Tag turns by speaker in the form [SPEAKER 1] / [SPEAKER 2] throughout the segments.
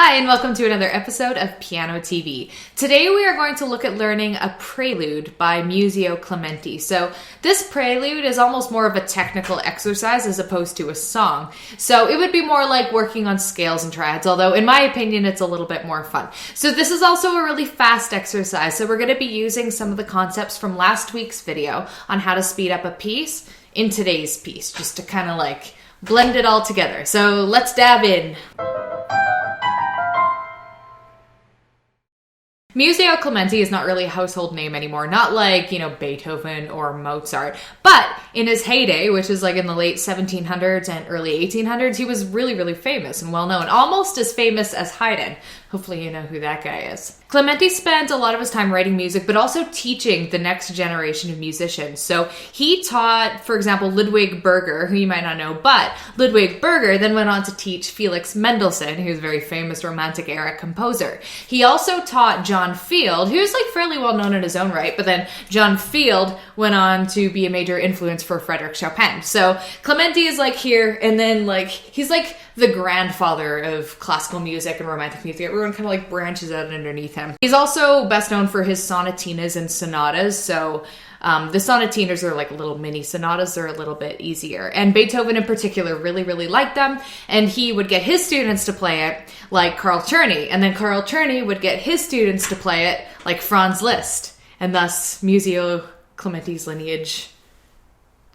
[SPEAKER 1] Hi, and welcome to another episode of Piano TV. Today we are going to look at learning a prelude by Museo Clementi. So this prelude is almost more of a technical exercise as opposed to a song. So it would be more like working on scales and triads, although in my opinion it's a little bit more fun. So this is also a really fast exercise. So we're going to be using some of the concepts from last week's video on how to speed up a piece in today's piece, just to kind of like blend it all together. So let's dive in. Museo Clementi is not really a household name anymore, not like, Beethoven or Mozart, but in his heyday, which is like in the late 1700s and early 1800s, he was really, really famous and well known, almost as famous as Haydn. Hopefully you know who that guy is. Clementi spent a lot of his time writing music, but also teaching the next generation of musicians. So he taught, for example, Ludwig Berger, who you might not know, but Ludwig Berger then went on to teach Felix Mendelssohn, who's a very famous Romantic era composer. He also taught John Field, who's like fairly well known in his own right, but then John Field went on to be a major influence for Frédéric Chopin. So Clementi is like here, and then like he's like the grandfather of classical music and Romantic music. Everyone kind of like branches out underneath him. He's also best known for his sonatinas and sonatas. So the sonatinas are like little mini sonatas. They're a little bit easier. And Beethoven in particular really, really liked them. And he would get his students to play it like Carl Czerny. And then Carl Czerny would get his students to play it like Franz Liszt. And thus Museo Clementi's lineage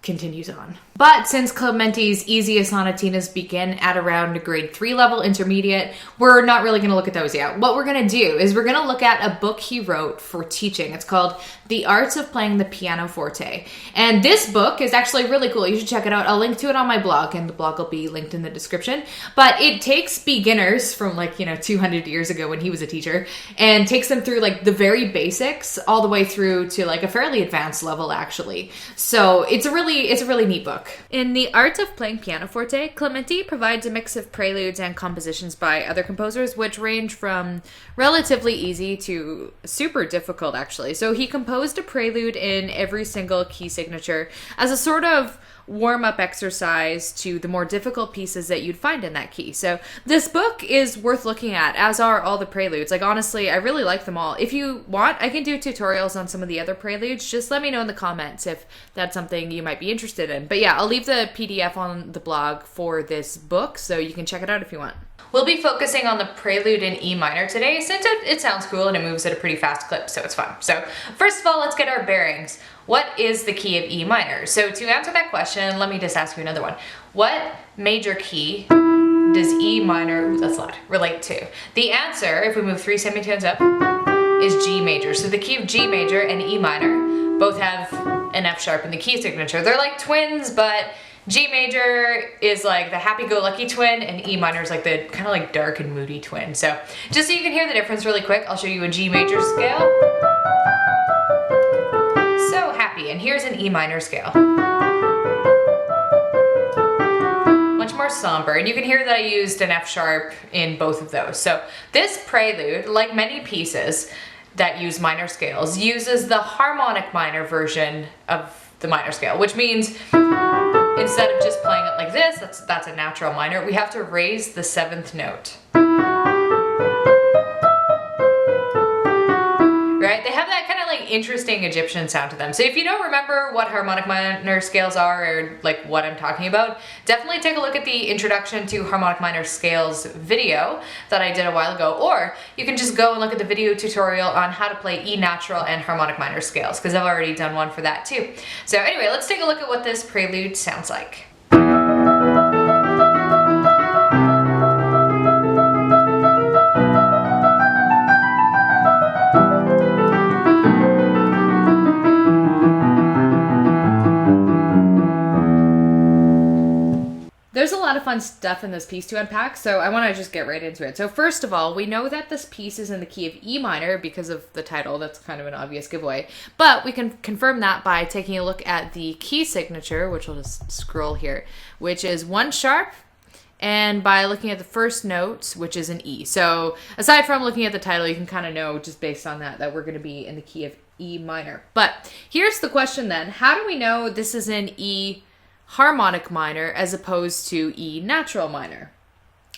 [SPEAKER 1] continues on. But since Clementi's easiest sonatinas begin at around a grade 3 level intermediate, we're not really going to look at those yet. What we're going to do is we're going to look at a book he wrote for teaching. It's called The Arts of Playing the Pianoforte. And this book is actually really cool. You should check it out. I'll link to it on my blog, and the blog will be linked in the description. But it takes beginners from 200 years ago when he was a teacher and takes them through like the very basics all the way through to like a fairly advanced level actually. So it's a really neat book. In The Art of Playing Pianoforte, Clementi provides a mix of preludes and compositions by other composers, which range from relatively easy to super difficult, actually. So he composed a prelude in every single key signature as a sort of warm-up exercise to the more difficult pieces that you'd find in that key. So this book is worth looking at, as are all the preludes. Like, honestly, I really like them all. If you want, I can do tutorials on some of the other preludes. Just let me know in the comments if that's something you might be interested in. But yeah, I'll leave the PDF on the blog for this book, so you can check it out if you want. We'll be focusing on the prelude in E minor today, since it sounds cool and it moves at a pretty fast clip, so it's fun. So first of all, let's get our bearings. What is the key of E minor? So to answer that question, let me just ask you another one. What major key does E minor, that's loud, relate to? The answer, if we move 3 semitones up, is G major. So the key of G major and E minor both have an F sharp in the key signature. They're like twins, but G major is like the happy-go-lucky twin, and E minor is like the kind of like dark and moody twin. So just so you can hear the difference really quick, I'll show you a G major scale. So happy, and here's an E minor scale. Much more somber, and you can hear that I used an F sharp in both of those. So this prelude, like many pieces that use minor scales, uses the harmonic minor version of the minor scale, which means instead of just playing it like this, that's a natural minor, we have to raise the 7th note. Right? They have that kind of like interesting Egyptian sound to them. So if you don't remember what harmonic minor scales are, or like what I'm talking about, definitely take a look at the Introduction to Harmonic Minor Scales video that I did a while ago, or you can just go and look at the video tutorial on how to play E natural and harmonic minor scales, because I've already done one for that too. So anyway, let's take a look at what this prelude sounds like. There's a lot of fun stuff in this piece to unpack, so I want to just get right into it. So first of all, we know that this piece is in the key of E minor because of the title. That's kind of an obvious giveaway. But we can confirm that by taking a look at the key signature, which I'll just scroll here, which is 1 sharp, and by looking at the first note, which is an E. So aside from looking at the title, you can kind of know just based on that we're going to be in the key of E minor. But here's the question then. How do we know this is in E harmonic minor as opposed to E natural minor?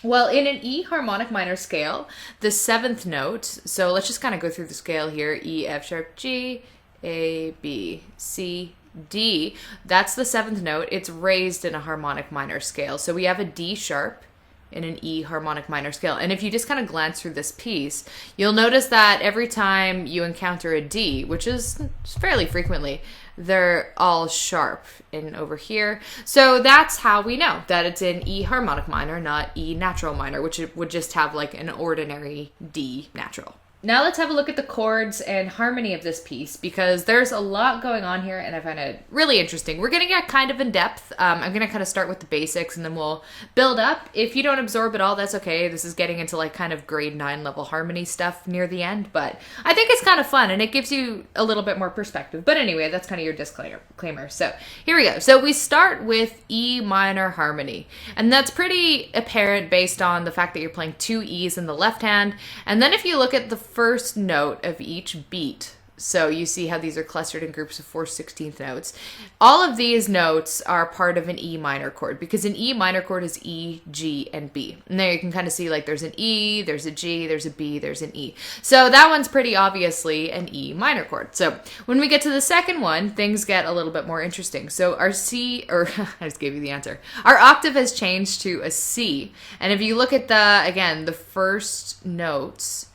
[SPEAKER 1] Well, in an E harmonic minor scale, the seventh note, so let's just kind of go through the scale here. E, F sharp, G, A, B, C, D. That's the seventh note. It's raised in a harmonic minor scale. So we have a D sharp in an E harmonic minor scale. And if you just kind of glance through this piece, you'll notice that every time you encounter a D, which is fairly frequently, they're all sharp in over here. So that's how we know that it's in E harmonic minor, not E natural minor, which would just have like an ordinary D natural. Now let's have a look at the chords and harmony of this piece, because there's a lot going on here and I find it really interesting. We're going to get kind of in depth. I'm going to kind of start with the basics and then we'll build up. If you don't absorb it all, that's okay. This is getting into like kind of grade 9 level harmony stuff near the end, but I think it's kind of fun and it gives you a little bit more perspective. But anyway, that's kind of your disclaimer. So here we go. So we start with E minor harmony, and that's pretty apparent based on the fact that you're playing 2 E's in the left hand. And then if you look at the first note of each beat, so you see how these are clustered in groups of 4/16 notes. All of these notes are part of an E minor chord, because an E minor chord is E, G, and B. And there you can kind of see like there's an E, there's a G, there's a B, there's an E. So that one's pretty obviously an E minor chord. So when we get to the second one, things get a little bit more interesting. So our C, or I just gave you the answer. Our octave has changed to a C. And if you look at the first notes,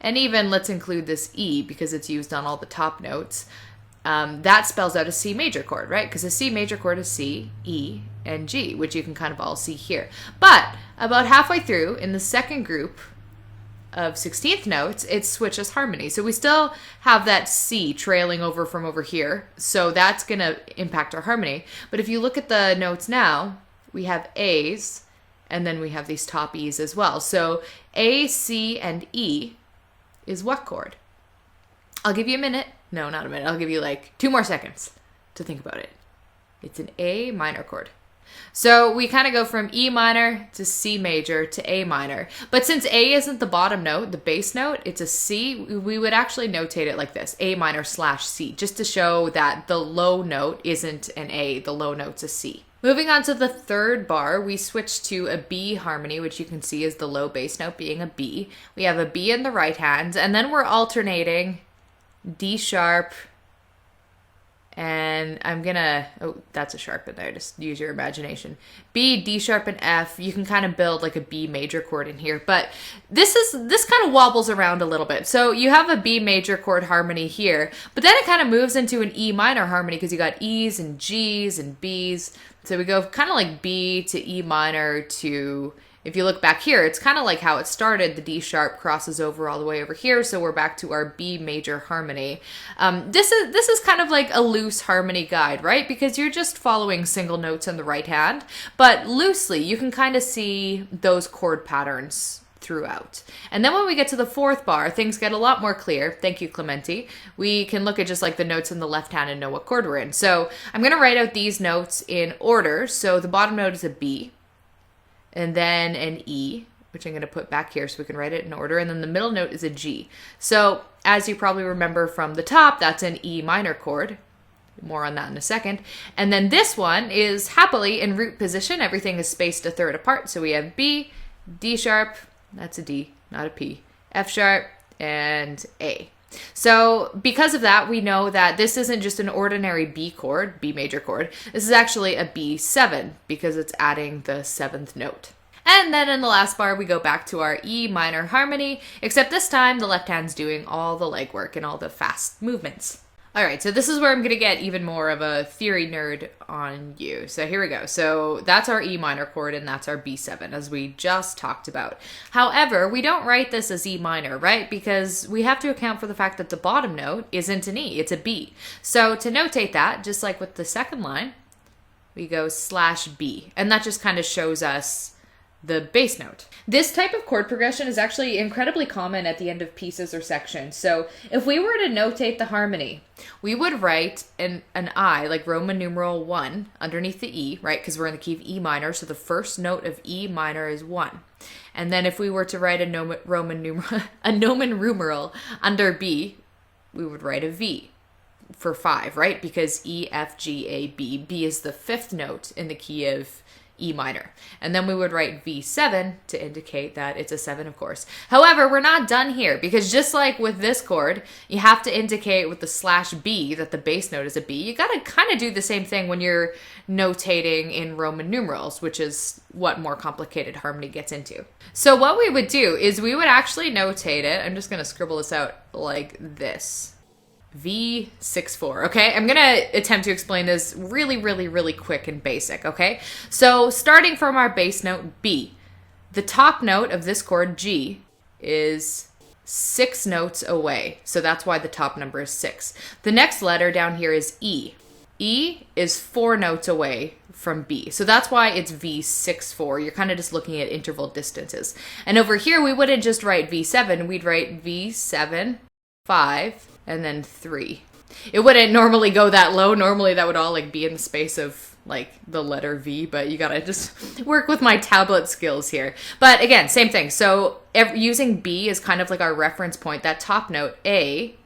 [SPEAKER 1] and even let's include this E because it's used on all the top notes, that spells out a C major chord, right? Because a C major chord is C, E, and G, which you can kind of all see here. But about halfway through in the second group of 16th notes, it switches harmony. So we still have that C trailing over from over here. So that's going to impact our harmony. But if you look at the notes now, we have A's and then we have these top E's as well. So A, C, and E is what chord? I'll give you a minute. No, not a minute. I'll give you like 2 more seconds to think about it. It's an A minor chord. So we kind of go from E minor to C major to A minor. But since A isn't the bottom note, the bass note, it's a C, we would actually notate it like this, A minor / C, just to show that the low note isn't an A, the low note's a C. Moving on to the third bar, we switch to a B harmony, which you can see is the low bass note being a B. We have a B in the right hand, and then we're alternating D sharp, and I'm gonna, oh, that's a sharp in there, just use your imagination. B, D sharp, and F. You can kind of build like a B major chord in here, but this kind of wobbles around a little bit. So you have a B major chord harmony here, but then it kind of moves into an E minor harmony because you got E's and G's and B's. So we go kind of like B to E minor to, if you look back here, it's kind of like how it started. The D sharp crosses over all the way over here, so we're back to our B major harmony. This is kind of like a loose harmony guide, right? Because you're just following single notes in the right hand, but loosely you can kind of see those chord patterns throughout. And then when we get to the fourth bar, things get a lot more clear. Thank you, Clementi. We can look at just like the notes in the left hand and know what chord we're in. So I'm going to write out these notes in order. So the bottom note is a B, and then an E, which I'm going to put back here so we can write it in order. And then the middle note is a G. So as you probably remember from the top, that's an E minor chord. More on that in a second. And then this one is happily in root position. Everything is spaced a third apart. So we have B, D sharp, that's a D, not a P, F sharp, and A. So because of that, we know that this isn't just an ordinary B chord, B major chord. This is actually a B7 because it's adding the 7th note. And then in the last bar, we go back to our E minor harmony, except this time the left hand's doing all the legwork and all the fast movements. All right, so this is where I'm going to get even more of a theory nerd on you. So here we go. So that's our E minor chord and that's our B7, as we just talked about. However, we don't write this as E minor, right? Because we have to account for the fact that the bottom note isn't an E, it's a B. So to notate that, just like with the second line, we go /B, and that just kind of shows us the bass note. This type of chord progression is actually incredibly common at the end of pieces or sections. So if we were to notate the harmony, we would write an I, like Roman numeral 1, underneath the E, right? Because we're in the key of E minor, so the first note of E minor is 1. And then if we were to write a nomen numeral under B, we would write a V for 5, right? Because E, F, G, A, B. B is the 5th note in the key of E minor. And then we would write V7 to indicate that it's a 7, of course. However, we're not done here because just like with this chord, you have to indicate with the /B that the bass note is a B. You got to kind of do the same thing when you're notating in Roman numerals, which is what more complicated harmony gets into. So what we would do is we would actually notate it. I'm just going to scribble this out like this. V6/4, okay? I'm gonna attempt to explain this really quick and basic, okay? So starting from our bass note B, the top note of this chord G is 6 notes away. So that's why the top number is 6. The next letter down here is E. E is 4 notes away from B. So that's why it's V6/4. You're kind of just looking at interval distances. And over here, we wouldn't just write V7, we'd write V7, 5, and then 3. It wouldn't normally go that low. Normally that would all like be in the space of like the letter V, but you gotta just work with my tablet skills here. But again, same thing. So using B is kind of like our reference point. That top note, A,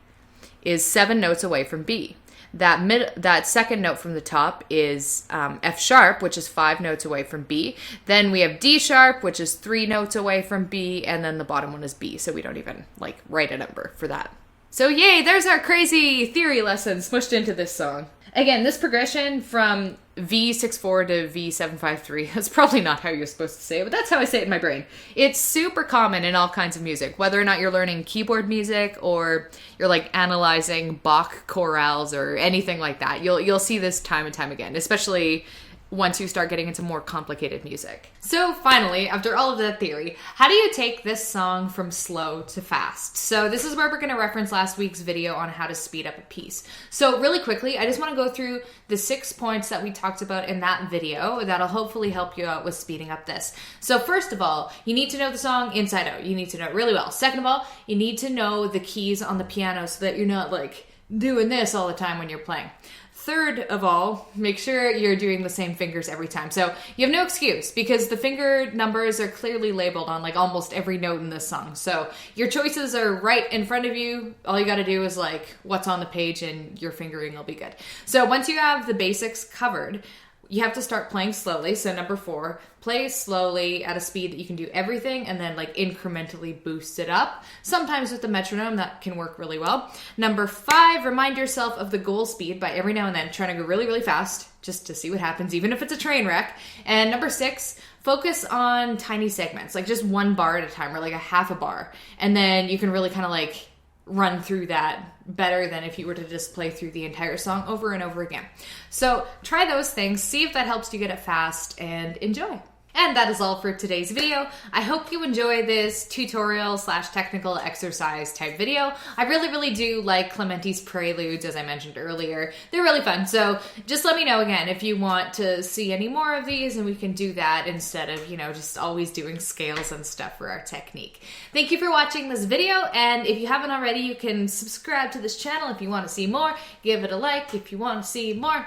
[SPEAKER 1] is 7 notes away from B. That second note from the top is F sharp, which is 5 notes away from B. Then we have D sharp, which is 3 notes away from B, and then the bottom one is B, so we don't even like write a number for that. So yay, there's our crazy theory lesson smushed into this song. Again, this progression from V6/4 to V7/5/3 is probably not how you're supposed to say it, but that's how I say it in my brain. It's super common in all kinds of music, whether or not you're learning keyboard music or you're like analyzing Bach chorales or anything like that. You'll see this time and time again, especially once you start getting into more complicated music. So finally, after all of that theory, how do you take this song from slow to fast? So this is where we're going to reference last week's video on how to speed up a piece. So really quickly, I just want to go through the 6 points that we talked about in that video that'll hopefully help you out with speeding up this. So first of all, you need to know the song inside out. You need to know it really well. Second of all, you need to know the keys on the piano so that you're not like doing this all the time when you're playing. Third of all, make sure you're doing the same fingers every time. So you have no excuse because the finger numbers are clearly labeled on like almost every note in this song. So your choices are right in front of you. All you got to do is like what's on the page and your fingering will be good. So once you have the basics covered, you have to start playing slowly. So number 4, play slowly at a speed that you can do everything and then like incrementally boost it up. Sometimes with the metronome that can work really well. Number 5, remind yourself of the goal speed by every now and then trying to go really fast just to see what happens, even if it's a train wreck. And number 6, focus on tiny segments, like just 1 bar at a time or like a half a bar. And then you can really kind of like run through that better than if you were to just play through the entire song over and over again. So try those things, see if that helps you get it fast, and enjoy. And that is all for today's video. I hope you enjoy this tutorial / technical exercise type video. I really do like Clementi's Preludes, as I mentioned earlier. They're really fun. So just let me know again if you want to see any more of these and we can do that instead of, just always doing scales and stuff for our technique. Thank you for watching this video. And if you haven't already, you can subscribe to this channel if you want to see more. Give it a like if you want to see more.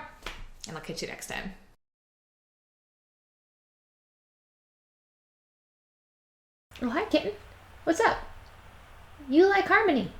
[SPEAKER 1] And I'll catch you next time.
[SPEAKER 2] Oh, hi, kitten. What's up? You like harmony.